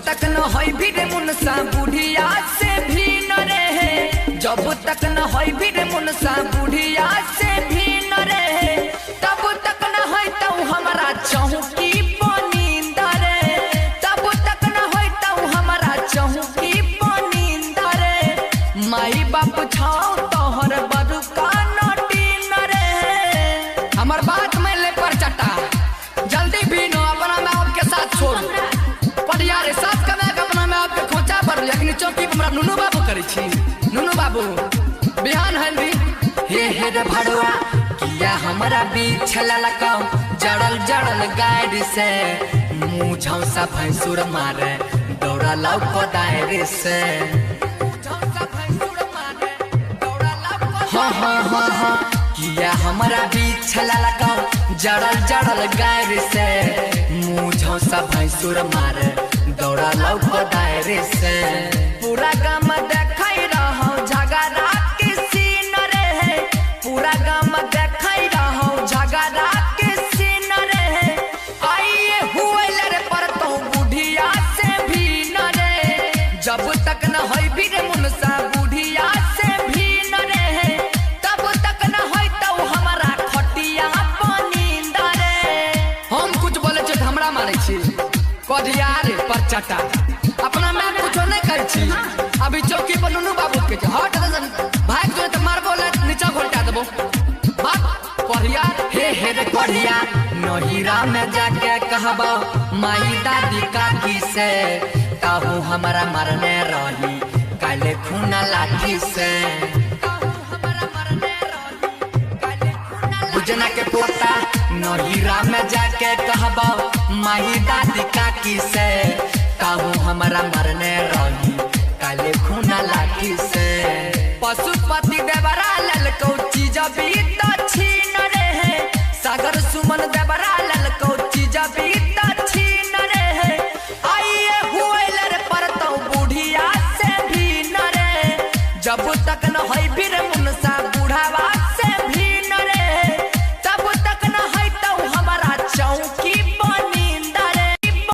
तक न होई भी रे मुनसा बुढ़िया से भी न रहे, जब तक न होई भी रे मुनसा बुढ़िया से भी न रहे, तब तक न होई तो हमारा चौकी पनींद रे, तब तक न होई तो हमारा चौकी पनींद रे। माई बाप छाओ तोहर बड़का नटी न रे। हमार बात में ले पर चटा जल्दी भी नो अपना मैं आपके साथ छोड़ पढ़िया रे साथ कमा के अपना मैं आपके खोचा पर लेकिन चौकी हमरा नुनू बाबू करे छी। नुनू बाबू बिहान हल्दी हे रे भड़वा किया हमरा बीच ललकाओ जड़ल जड़ल गाड़ी से मुँह झौसा भैंसुर मारे दौड़ा लाओ कोदारी से। हाँ हाँ हाँ हाँ किया हमारा बीच ललकाओ जड़ल जड़ल गाड़ी से मुँह झौसा भैंसुर मारे दौड़ा लाओ कोदारी से। पूरा गाँव देखाई रहो झगड़ा किसी न रहे, पूरा गाँव देखाई रहो झगड़ा किसी न रहे। आइए हुए लड़े पर तो बुढ़िया से भी न रहे, जब तक न होई भी रे मुनसा बुढ़िया से भी न रहे, तब तक न होई तो हमारा खटिया पनींद रे। हम कुछ बोले छे हमरा मारे छी कदिया रे पर चटा अपना मैं कुछ नहीं कर छी। अभी चौकी पर नुनू बाबू के हट भाग जो तो मारबो ले नीचा घोलटा देबो बात पढ़िया हे रे पढ़िया नहिरा में जाके कहबो माई दादी काकी से कहूँ हमारा मरने रही काले खूना लाठी से। बुझना के पोता नहिरा में जाके कहबो माई दादी काकी से कहूँ हमारा मरने रही काले खूना लाठी से। पशुपति देवरा ललको चीज भी तो छीन रहे, सागर सुमन देवरा